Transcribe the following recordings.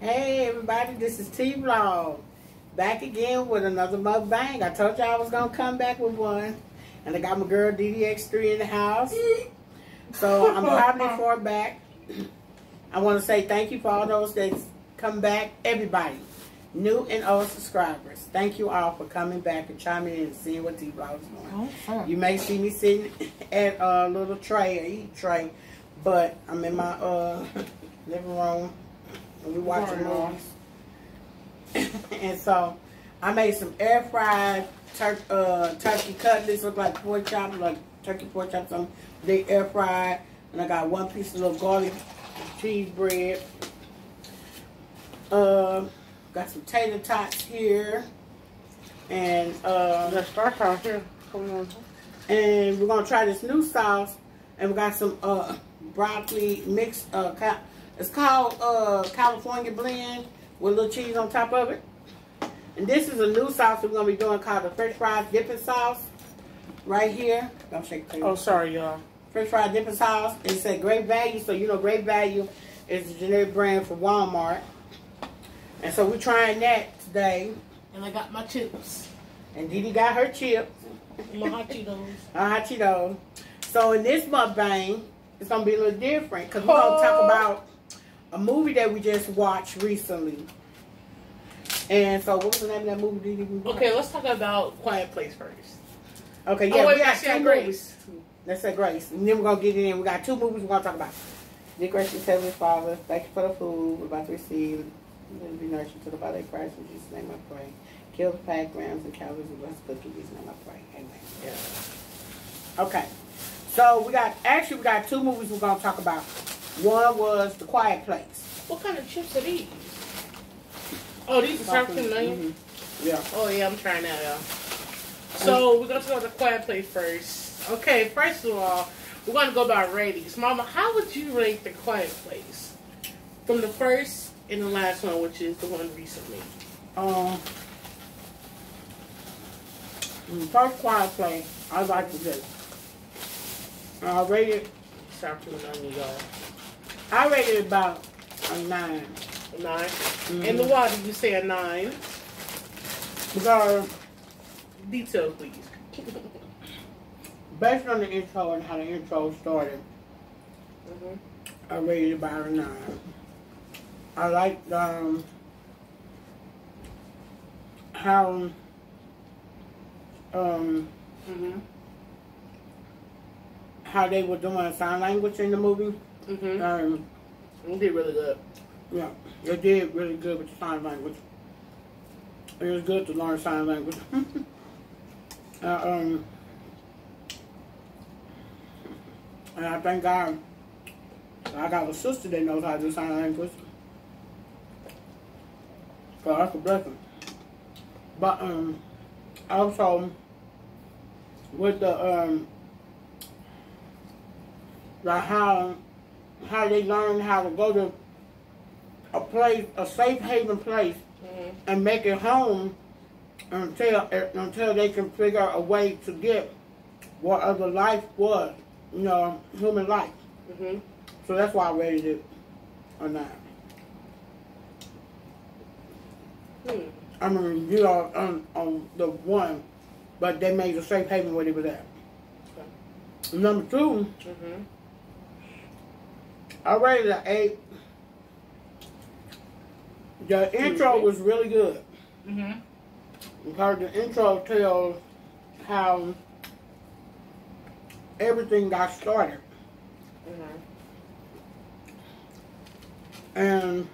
Hey everybody, this is T-Vlog. Back again with another mukbang. I told you I was going to come back with one. And I got my girl DDX3 in the house. So I'm probably far back. I want to say thank you for all those that come back. Everybody, new and old subscribers. Thank you all for coming back and chiming in and seeing what T-Vlog is doing. You may see me sitting at a little tray, a eat tray. But I'm in my living room. And we watching movies. And so I made some air fried turkey cutlets, look like pork chops, like turkey pork chops. They air fried, and I got one piece of little garlic cheese bread. Got some tater tots here, and let's start here. Come on. And we're gonna try this new sauce, and we got some broccoli mixed. It's called California blend with a little cheese on top of it. And this is a new sauce we're going to be doing called the French fries dipping sauce. Right here. Don't shake the table. Oh, sorry, y'all. French fries dipping sauce. It said Great Value. So, you know, Great Value is the generic brand for Walmart. And so we're trying that today. And I got my chips. And Didi got her chips. My hot Cheetos. Her hot Cheetos. So in this mukbang, it's going to be a little different. Because we're going to talk about a movie that we just watched recently. And so, what was the name of that movie? Did we watch? Okay, let's talk about Quiet Place first. Okay, yeah, we got two movies. Let's say Grace. And then we're going to get in. We got two movies we're going to talk about. Dear gracious Heavenly Father, thank you for the food we're about to receive. Let it be nourished to the body of Christ. In Jesus' name I pray. Kill the fat grams and calories and bless the cookies. In Jesus' name I pray. Amen. Yeah. Okay. So, we got two movies we're going to talk about. One was The Quiet Place. What kind of chips are these? Oh, these are sharp and onion? Yeah. Oh, yeah, I'm trying that out. So, we're going to talk about The Quiet Place first. Okay, first of all, we're going to go by ratings. Mama, how would you rate The Quiet Place? From the first and the last one, which is the one recently. First Quiet Place, I like this. I rated Sharp and onion, y'all. I rated it about a 9. 9? And the why did you say a 9? Because Detail, please. based on the intro and how the intro started, I rated it about a 9. I liked how they were doing sign language in the movie. They did really good. Yeah, they did really good with the sign language. It was good to learn sign language. And I thank God I got a sister that knows how to do sign language. So that's a blessing. But also with the like how they learn how to go to a place, a safe haven place, and make it home until they can figure out a way to get what other life was, you know, human life. So that's why I rated it a 9. I mean, you know, on the one, but they made a safe haven where they was at. Number 2. I rated it an 8. The intro was really good. Because the intro tells how everything got started. And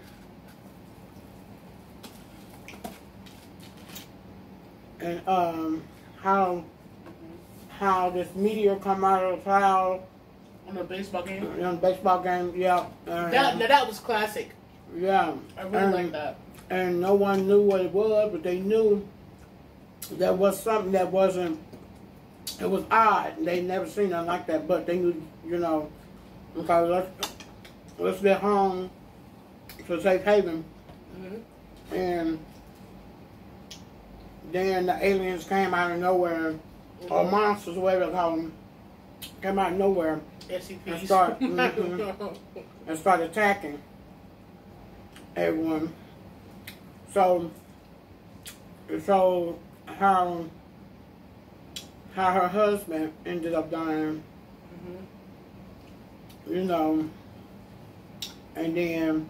how this meteor come out of the cloud. On the baseball game? On the baseball game, yeah. That was classic. Yeah. I really like that. And no one knew what it was, but they knew there was something that wasn't, it was odd. They never seen nothing like that, but they knew, you know, okay, let's get home to safe haven. And then the aliens came out of nowhere, or monsters, whatever they call them, came out of nowhere and start attacking. everyone. So how her husband ended up dying, you know, and then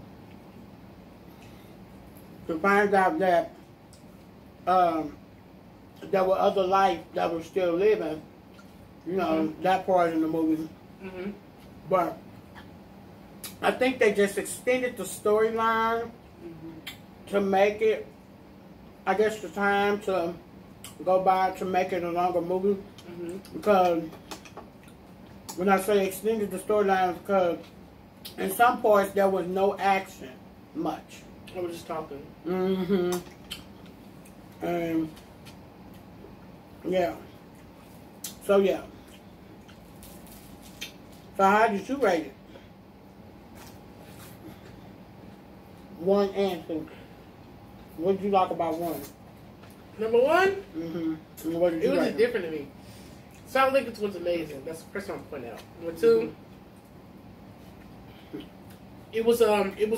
to find out that there were other life that was still living, you know, that part in the movie. But I think they just extended the storyline to make it, I guess, the time to go by to make it a longer movie. Because when I say extended the storyline, because in some parts there was no action much. I was just talking. And yeah. So yeah. So how did you rate it? 1 and 2. What did you like about 1? Number 1? And what did you it was rate just different to me. Silent Lincoln was amazing. That's the first one I'm pointing out. Number 2, it was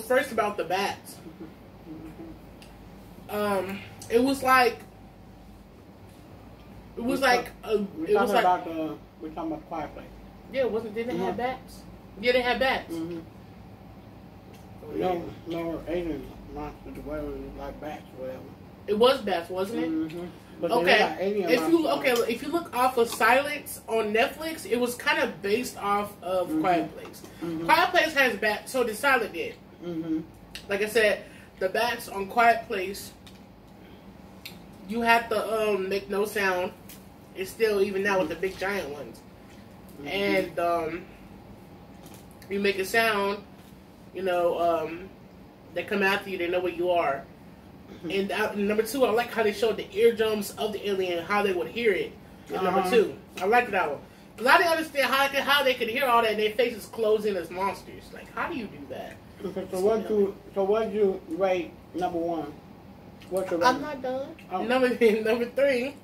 first about the bats. It was like we're talking about Quiet Place. Yeah, didn't they have bats? Yeah, they had bats. No alien monsters, whatever, like bats, whatever. It was bats, wasn't it? But okay. If you look off of Silence on Netflix, it was kind of based off of Quiet Place. Quiet Place has bats, so did Silent did. Like I said, the bats on Quiet Place, you have to make no sound. It's still even now with the big giant ones, and you make a sound. You know, they come after you. They know where you are. And number 2, I like how they showed the eardrums of the alien, how they would hear it. In number 2, I like that one because I didn't understand how they could hear all that. And their faces closing as monsters. Like, how do you do that? Okay, so what did you rate number 1? What's your rating? I'm not done. Oh. Number 3.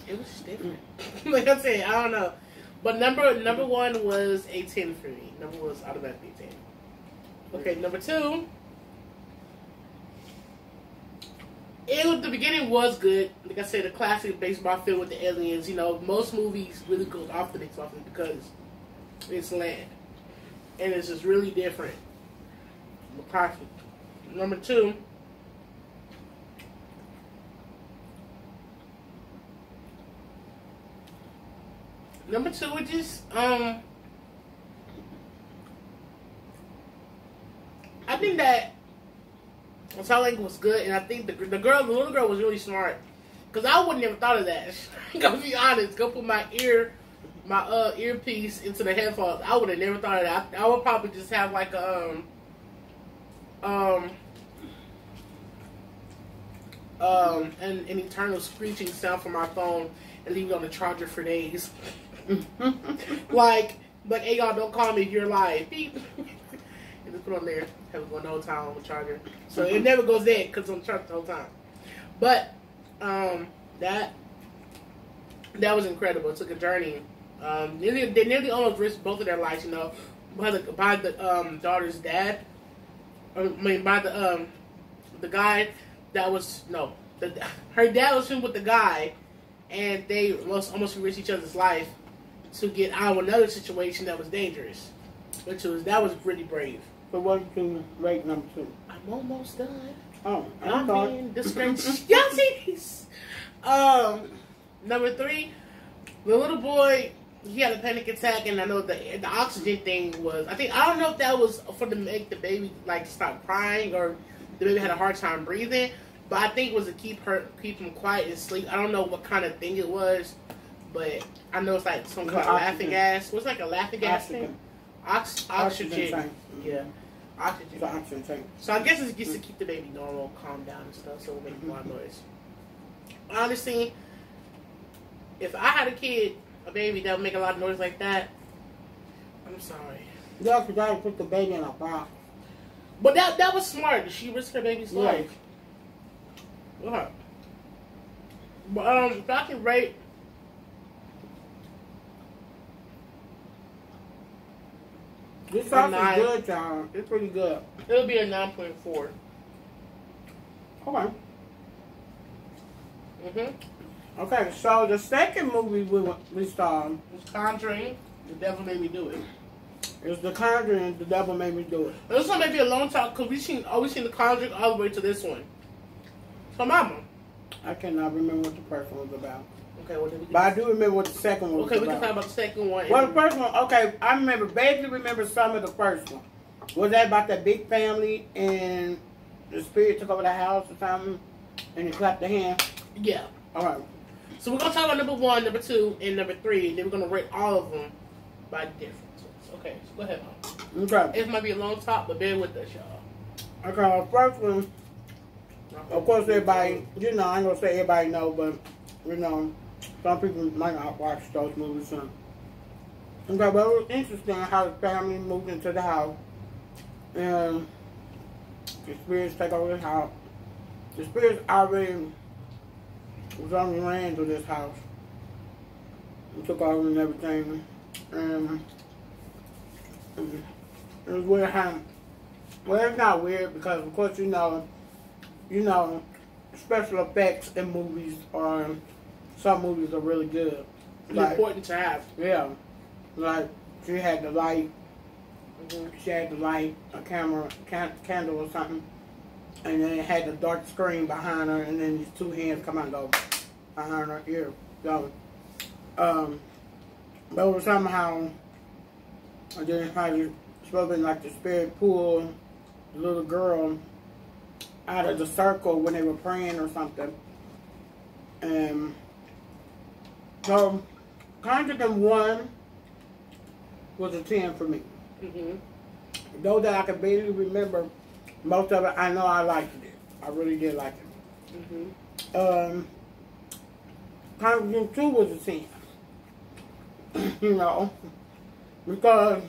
It was just different. Like I said, I don't know. But number 1 was a 10 for me. Number 1 was automatically a 10. Okay, number 2. The beginning was good. Like I said, the classic baseball field with the aliens. You know, most movies really go off the baseball field because it's land. And it's just really different. Classic. Number 2. Number 2, it just, I think that Silent Lincoln was good, and I think the little girl was really smart, because I would never thought of that. I'm gonna be honest, go put my earpiece into the headphones. I would have never thought of that. I would probably just have like an eternal screeching sound from my phone and leave it on the charger for days. like, hey y'all, don't call me if you're alive. Beep. And just put on there. Have it going the whole time on the charger. So it never goes dead because it's on the charger the whole time. But that was incredible. It took a journey. They nearly almost risked both of their lives, you know, by the daughter's dad. By the guy that was her dad was with the guy, and they almost risked each other's life to get out of another situation that was dangerous, that was pretty brave. So what did you rate number 2? I'm almost done. Oh, I'm being disgraced. Y'all see these? Number 3, the little boy, he had a panic attack, and I know the oxygen thing was. I don't know if that was for to make the baby like stop crying or the baby had a hard time breathing, but I think it was to keep him quiet and sleep. I don't know what kind of thing it was, but I know it's like some kind of laughing gas. What's like a laughing gas thing? Oxygen. Yeah. Oxygen. The oxygen tank. So I guess it's just to keep the baby normal, calm down and stuff, so it will make more noise. Honestly, if I had a kid, a baby that would make a lot of noise like that, I'm sorry. Yeah, because I put the baby in a box. But that was smart. She risked her baby's life. What? But if I can rate This sauce is good, y'all. It's pretty good. It'll be a 9.4. Okay. Mm-hmm. Okay, so the second movie we saw was Conjuring. The Devil Made Me Do It. It's The Conjuring. The Devil Made Me Do It. This one may be a long time because we seen The Conjuring all the way to this one. So, Mama. I cannot remember what the first one was about. Okay, well, but I do remember what the second one was about. Okay, we can talk about the second one. Well, the first one, okay, I vaguely remember some of the first one. Was that about that big family and the spirit took over the house or something and they clapped their hand? Yeah. All right. So we're going to talk about number 1, number 2, and number 3. And then we're going to rate all of them by differences. Okay, so go ahead, Mom. Okay. It might be a long talk, but bear with us, y'all. Okay, the first one, of course, everybody, I ain't going to say everybody know, but, some people might not watch those movies. Okay, but it was interesting how the family moved into the house and the spirits take over the house. The spirits already was on the land of this house and took over and everything. And it was weird how, well, it's not weird because, of course, special effects in movies are, some movies are really good. It's important to have. Yeah. Like, she had the light. She had the light, a camera, candle or something. And then it had the dark screen behind her. And then these two hands come out and go behind her ear. So, but it was somehow, and then how you supposed to like the spirit pulled the little girl out of the circle when they were praying or something. And so, Conjuring 1 was a 10 for me. Though that I could barely remember most of it, I know I liked it. I really did like it. Conjuring 2 was a 10. Because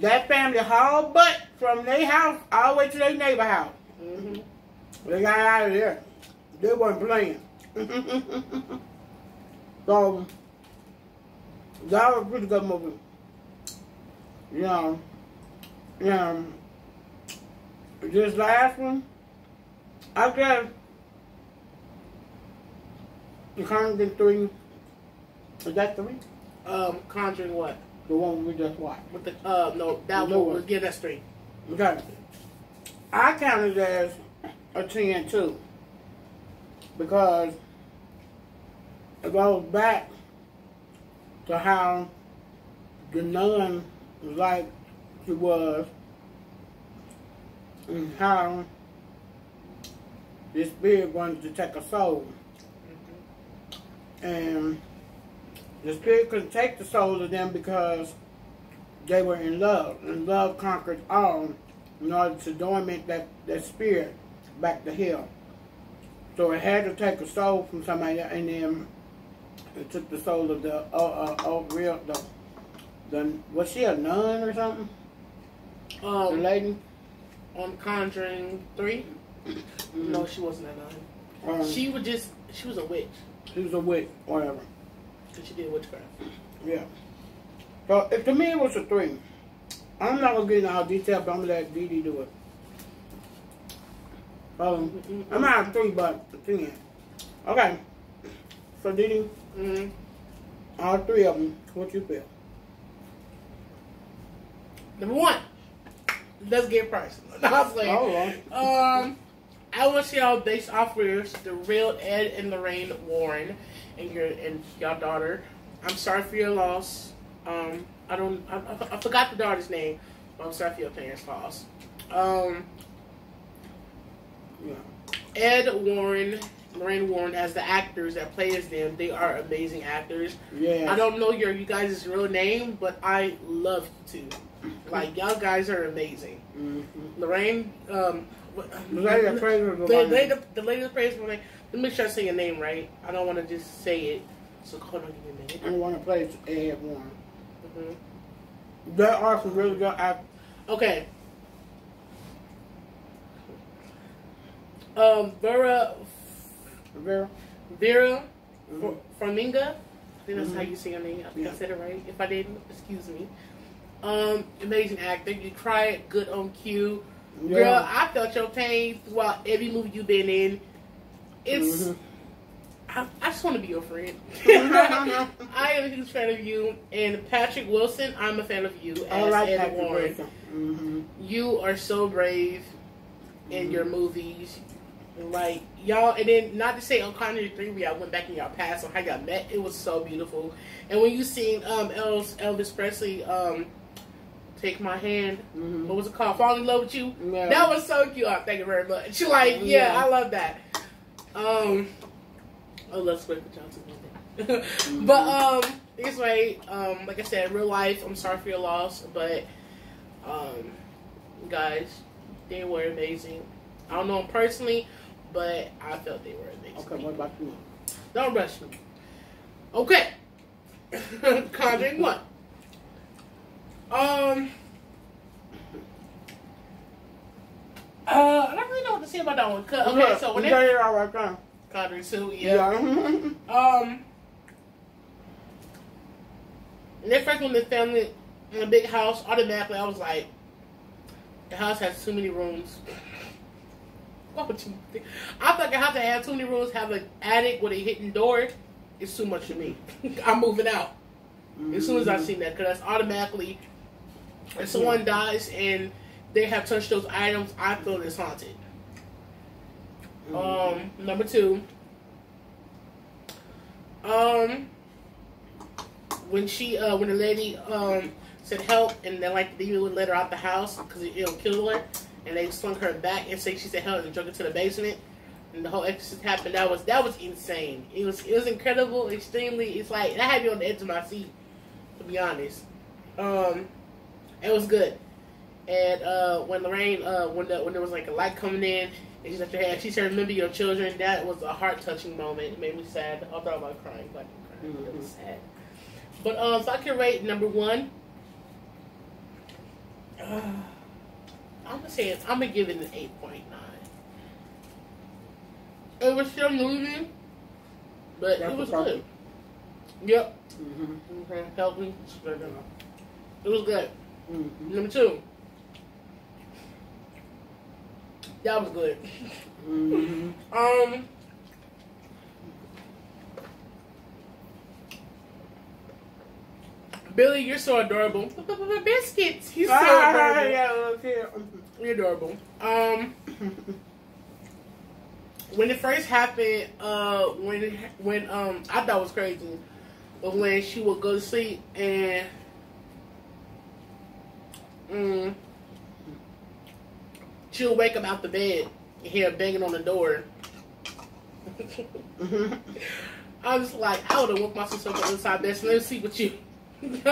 that family hauled butt from their house all the way to their neighbor house. They got out of there. They weren't playing. So, that was a pretty good movie. This last one, I guess, the Conjuring 3, is that 3? Conjuring what? The one we just watched. With the, no, that one, yeah, that's 3. Okay. I counted it as a 10 too. Because it goes back to how the nun was like she was and how the spirit wanted to take a soul. And the spirit couldn't take the soul of them because they were in love. And love conquered all in order to dormant that spirit back to hell. So it had to take a soul from somebody, and then it took the soul of the was she a nun or something? The lady on Conjuring 3. No, she wasn't a nun. She was a witch. She was a witch, whatever. And she did witchcraft. Yeah. So to me it was a 3. I'm not gonna get into all detail, but I'm gonna let Dee Dee do it. I'm not a 3, but a 10. Okay. So Dee Dee, all 3 of them, what you feel? Number 1, let's get personal. No, I was like, I want to see y'all based off of the real Ed and Lorraine Warren and y'all daughter. I'm sorry for your loss. I forgot the daughter's name, but I'm sorry for your parents' loss. Ed Warren, Lorraine Warren, as the actors that play as them, they are amazing actors. Yeah. I don't know you guys' real name, but I love you too. Like, y'all guys are amazing. Lorraine, the lady that plays Lorraine. Let me make sure I say your name right. I don't want to just say it. So hold on, give me a minute. I want to play Ed Warren. There are some really good actors. Okay. Vera Farmiga. I think that's how you say your name. I think I said it right. If I didn't, excuse me. Amazing acting. You cried good on cue. Yeah. Girl, I felt your pain throughout every movie you've been in. It's I just want to be your friend. I am a huge fan of you. And Patrick Wilson, I'm a fan of you as Ed Warren. You are so brave in your movies. Like, y'all, and then not to say on Conjuring 3 where y'all went back in y'all past on how y'all met, it was so beautiful. And when you seen Elvis Presley Take My Hand, what was it called? Fall in Love with You? Yeah. That was so cute. Oh, thank you very much. Like, yeah, I love that. Oh, let's wait for Johnson. But anyway, like I said, real life, I'm sorry for your loss, but guys, they were amazing. I don't know them personally, but I felt they were amazing. Okay, what about you? Don't rush me. Okay. Conjuring 1. I don't really know what to say about that one. Okay, so when they Conjuring 2, yeah. When they first went to the family in a big house, automatically I was like, the house has too many rooms. What would you think? I thought the house that had too many rooms, have an attic with a hidden door. It's too much for me. I'm moving out as soon as I seen that, because that's automatically, if someone dies and they have touched those items, I feel it's haunted. Number 2. When the lady said help, and then like the demon would let her out the house because it'll kill her, and they slung her back and say she said help and drug her to the basement, and the whole exorcist happened. That was insane. It was incredible, extremely. It's like that had me on the edge of my seat, to be honest. It was good. And when Lorraine, when there was like a light coming in, and she left her hand, she said, "Remember your children." That was a heart touching moment. It made me sad. I thought about crying, but it was sad. But so I can rate number 1. I'm gonna give it an 8.9. It was still moving, but it was good. Yep. Help me. It was good. Number 2. That was good. Billy, you're so adorable. Biscuits. He's so adorable. Yeah, You're adorable. When it first happened, when I thought it was crazy, but when she would go to sleep and she'll wake up out the bed and hear banging on the door. I was like, I would have woke my sister up on the other side bed. So let me sleep with you. Take the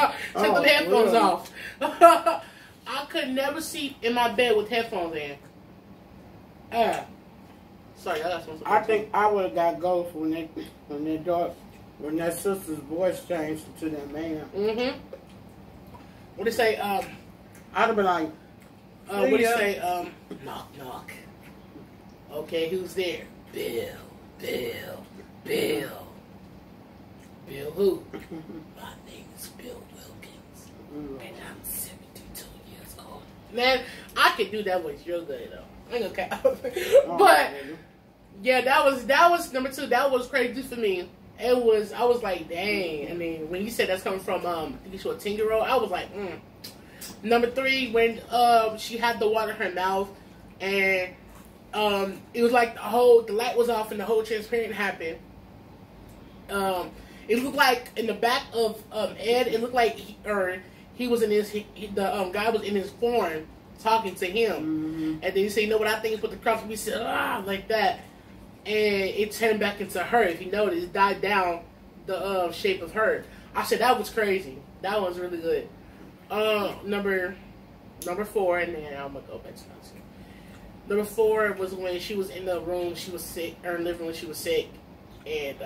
headphones off. I could never sleep in my bed with headphones in. Sorry, I got something. I think I would have got ghost when that sister's voice changed to that man. What do you say? I'd have been like, what do you say? Knock, knock. Okay, who's there? Bill. Bill who? My name is Bill Wilkins, and I'm 72 years old. Man, I could do that voice real good though. I ain't okay. But yeah, that was number 2. That was crazy for me. I was like, dang. I mean, when you said that's coming from I think it's a 10-year-old, I was like, Number 3, when she had the water in her mouth, and it was like the light was off and the whole transparent happened. It looked like in the back of Ed, it looked like he was in the guy was in his form talking to him, and then he said, "You know what I think is what the cross." We said, like that, and it turned back into her. If you notice, it died down the shape of her. I said that was crazy. That was really good. Number 4, and then I'm gonna go back to that. Number 4 was when she was in the room. She was sick, or in the living room. She was sick, and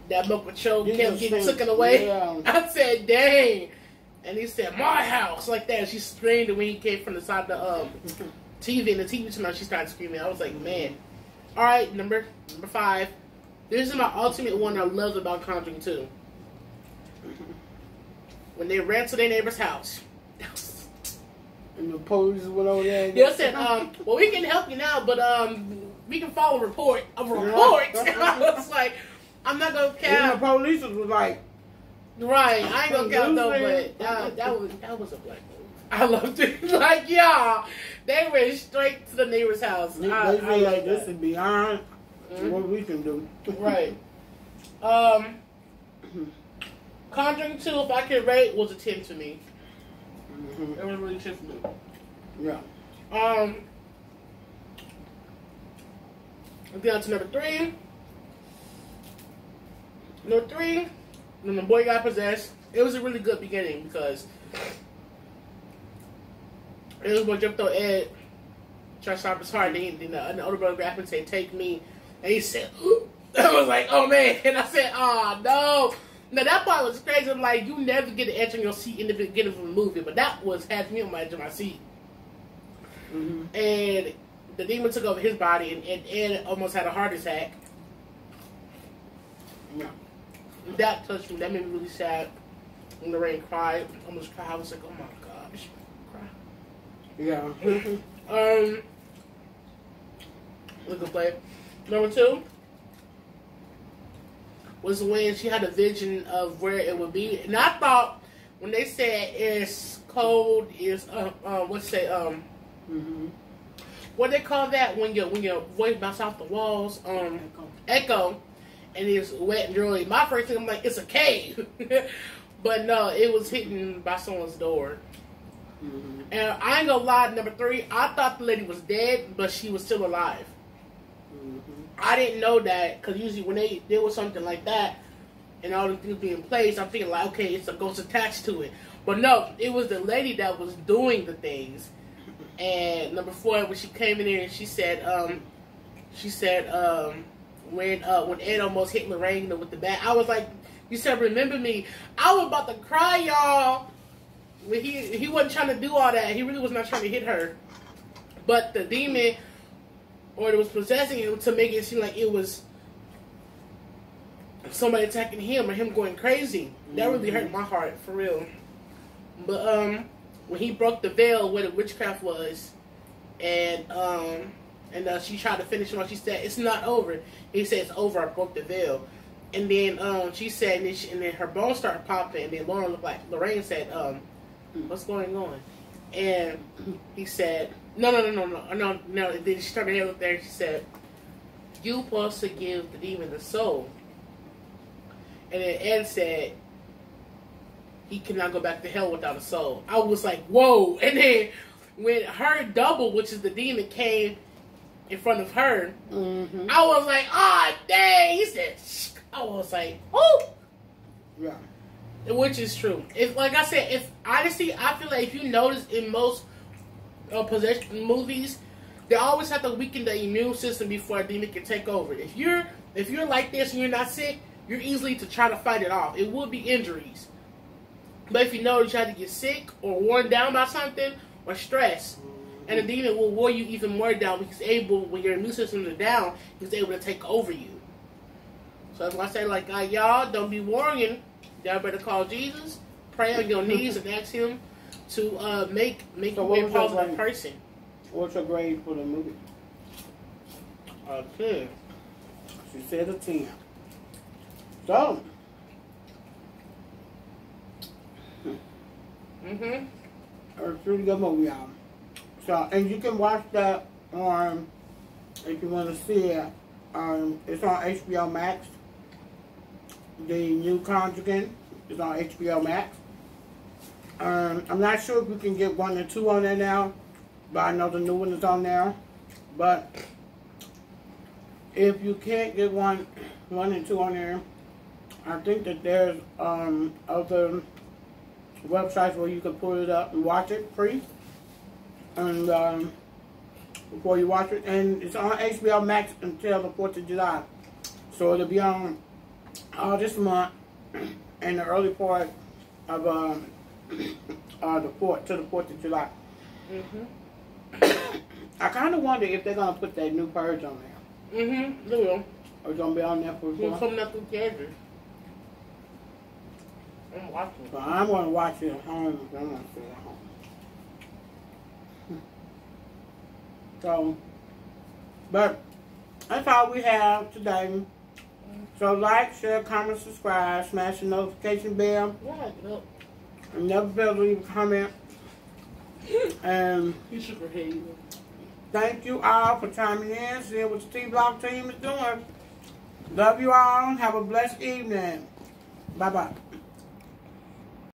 that milk with choke kept getting taken away. Yeah. I said, "Dang!" And he said, "My house," like that. She screamed, and when he came from the side of the TV, and the TV turned on, she started screaming. I was like, "Man!" All right, number 5. This is my ultimate one I love about Conjuring 2. when they ran to their neighbor's house. And the police went over there. They said, well, we can help you now, but we can file a report. I was like, I'm not gonna count. And the police was like, right, I ain't gonna count no, but that was a black movie. I loved it. Like, y'all, they went straight to the neighbor's house. They feel like this is beyond what we can do. Right. Conjuring 2, if I could rate, was a 10 to me. It was really 10 for me. Yeah. Down to number 3. Number 3, when the boy got possessed, it was a really good beginning because it was when jumped on Ed, tried to stop his heart, and the older brother grabbed him and said, "Take me," and he said, I was like, "Oh man," and I said, "Oh no." Now that part was crazy. I'm like, you never get an edge on your seat in the beginning of the movie, but that had me on my edge of my seat. And the demon took over his body, and Ed almost had a heart attack. Yeah. That touched me. That made me really sad. When Lorraine cried, almost cried. I was like, "Oh my gosh, cry." Yeah. Look at play. Number 2 was when she had a vision of where it would be, and I thought when they said it's cold, is what they call that when your voice bounces off the walls, echo, and it's wet and dry. My first thing, I'm like, it's a cave, but no, it was hitting by someone's door. And I ain't gonna lie, number 3, I thought the lady was dead, but she was still alive. I didn't know that, because usually when they deal with something like that and all the things being in place, I'm thinking like, okay, it's a ghost attached to it. But no, it was the lady that was doing the things. And number 4, when she came in there and she said when Ed almost hit Lorraine with the bat, I was like, you said, "Remember me." I was about to cry, y'all. When he wasn't trying to do all that. He really was not trying to hit her. But the demon, or it was possessing him to make it seem like it was somebody attacking him or him going crazy. That really hurt my heart, for real. But when he broke the veil where the witchcraft was, and she tried to finish him off, she said, "It's not over." He said, "It's over. I broke the veil." And then she said, and then her bones started popping, and then Lorraine said, "What's going on?" And he said, No. And then she started her up there and she said, "You supposed to give the demon the soul." And then Ed said, "He cannot go back to hell without a soul." I was like, whoa. And then when her double, which is the demon, came in front of her, I was like, "Ah, dang." He said, "Shh." I was like, "Oh." Yeah. Which is true. If, like I said, if honestly, I feel like if you notice in most possession movies, they always have to weaken the immune system before a demon can take over. If you're like this and you're not sick, you're easily to try to fight it off. It will be injuries. But if you know you try to get sick or worn down by something or stress, and the demon will wear you even more down because when your immune system is down, he's able to take over you. So that's why I say, like, y'all, don't be worrying. Y'all better call Jesus, pray on your knees, and ask him to make you a positive person. What's your grade for the movie? 10. She said a 10. So. It's a really good movie, y'all. So, and you can watch that on, if you want to see it, it's on HBO Max. The new Conjuring is on HBO Max. I'm not sure if we can get 1 and 2 on there now, but I know the new one is on there. But if you can't get 1 and 2 on there, I think that there's other websites where you can pull it up and watch it free. And before you watch it, and it's on HBO Max until the 4th of July. So it'll be on this month and the early part of the 4th of July. I kind of wonder if they're gonna put that new Purge on there. They will. Or it's gonna be on there for coming up through Kansas. I'm watching. So I'm going to watch it at home. I'm going to see it at home. So, but that's all we have today. So like, share, comment, subscribe, smash the notification bell. Yeah, look. And never fail to leave a comment. And You should behave. thank you all for chiming in, seeing what the T-Vlog team is doing. Love you all. Have a blessed evening. Bye-bye.